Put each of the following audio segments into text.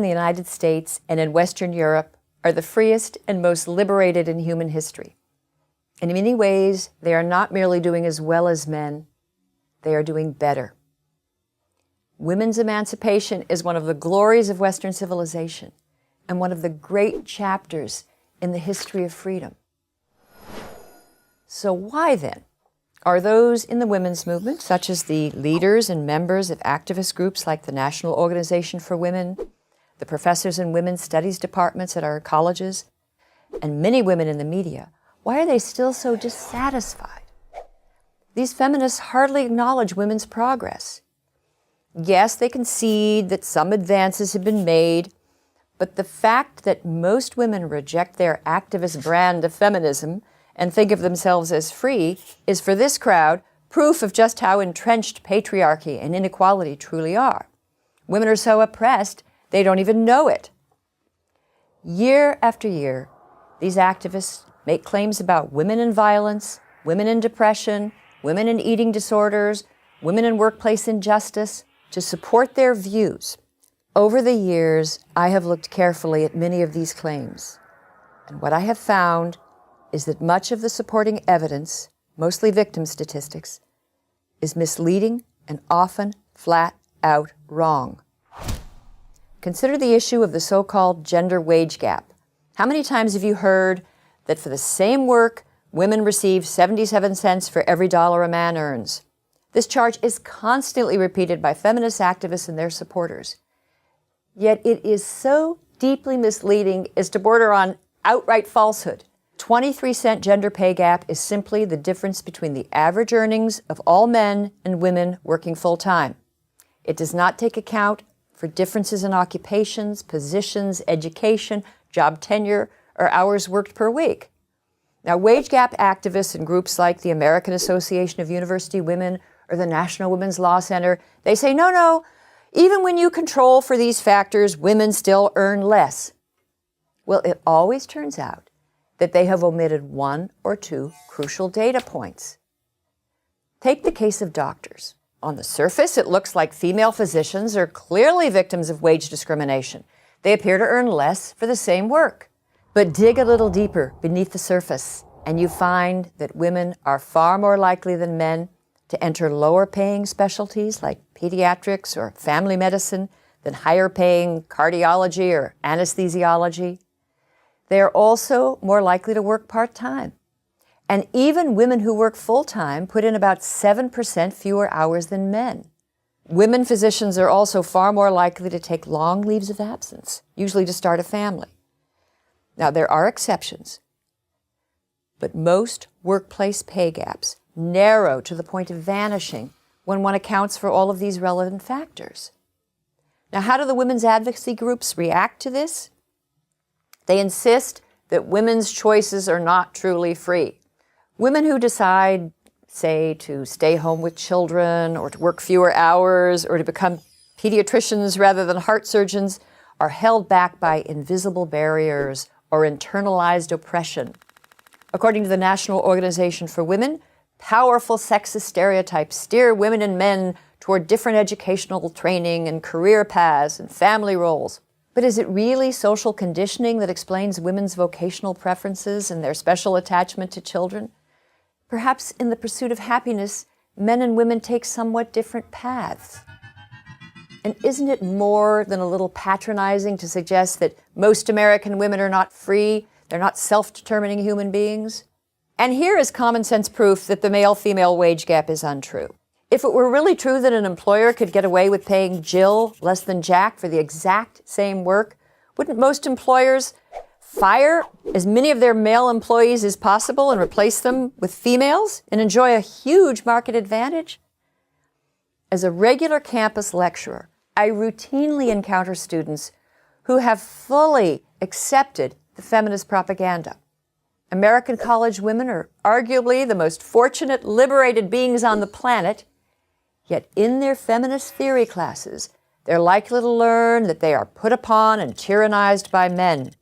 in the United States and in Western Europe are the freest and most liberated in human history. In many ways, they are not merely doing as well as men, they are doing better. Women's emancipation is one of the glories of Western civilization and one of the great chapters in the history of freedom. So why then are those in the women's movement, such as the leaders and members of activist groups like the National Organization for Women, the professors in women's studies departments at our colleges, and many women in the media, why are they still so dissatisfied? These feminists hardly acknowledge women's progress. Yes, they concede that some advances have been made, but the fact that most women reject their activist brand of feminism and think of themselves as free is, for this crowd, proof of just how entrenched patriarchy and inequality truly are. Women are so oppressed, they don't even know it. Year after year, these activists make claims about women in violence, women in depression, women in eating disorders, women in workplace injustice, to support their views. Over the years, I have looked carefully at many of these claims, and what I have found is that much of the supporting evidence, mostly victim statistics, is misleading and often flat out wrong. Consider the issue of the so-called gender wage gap. How many times have you heard that for the same work, women receive 77 cents for every dollar a man earns? This charge is constantly repeated by feminist activists and their supporters. Yet it is so deeply misleading as to border on outright falsehood. 23-cent gender pay gap is simply the difference between the average earnings of all men and women working full-time. It does not take account for differences in occupations, positions, education, job tenure, or hours worked per week. Now, wage gap activists and groups like the American Association of University Women or the National Women's Law Center, they say, no, even when you control for these factors, women still earn less. Well, it always turns out that they have omitted one or two crucial data points. Take the case of doctors. On the surface, it looks like female physicians are clearly victims of wage discrimination. They appear to earn less for the same work. But dig a little deeper beneath the surface, and you find that women are far more likely than men to enter lower-paying specialties like pediatrics or family medicine than higher-paying cardiology or anesthesiology. They are also more likely to work part-time. And even women who work full-time put in about 7% fewer hours than men. Women physicians are also far more likely to take long leaves of absence, usually to start a family. Now, there are exceptions, but most workplace pay gaps narrow to the point of vanishing when one accounts for all of these relevant factors. Now, how do the women's advocacy groups react to this? They insist that women's choices are not truly free. Women who decide, say, to stay home with children or to work fewer hours or to become pediatricians rather than heart surgeons are held back by invisible barriers or internalized oppression. According to the National Organization for Women, powerful sexist stereotypes steer women and men toward different educational training and career paths and family roles. But is it really social conditioning that explains women's vocational preferences and their special attachment to children? Perhaps in the pursuit of happiness, men and women take somewhat different paths. And isn't it more than a little patronizing to suggest that most American women are not free, they're not self-determining human beings? And here is common sense proof that the male-female wage gap is untrue. If it were really true that an employer could get away with paying Jill less than Jack for the exact same work, wouldn't most employers fire as many of their male employees as possible and replace them with females and enjoy a huge market advantage? As a regular campus lecturer, I routinely encounter students who have fully accepted the feminist propaganda. American college women are arguably the most fortunate, liberated beings on the planet, yet in their feminist theory classes, they're likely to learn that they are put upon and tyrannized by men.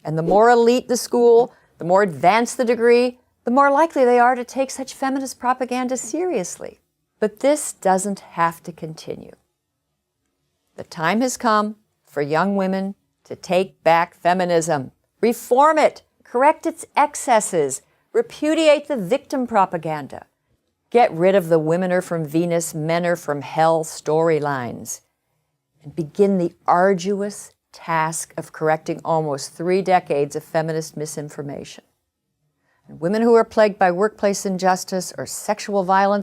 And the more elite the school, the more advanced the degree, the more likely they are to take such feminist propaganda seriously. But this doesn't have to continue. The time has come for young women to take back feminism, reform it, correct its excesses, repudiate the victim propaganda, get rid of the women are from Venus, men are from hell storylines, and begin the arduous task of correcting almost 3 decades of feminist misinformation. And women who are plagued by workplace injustice or sexual violence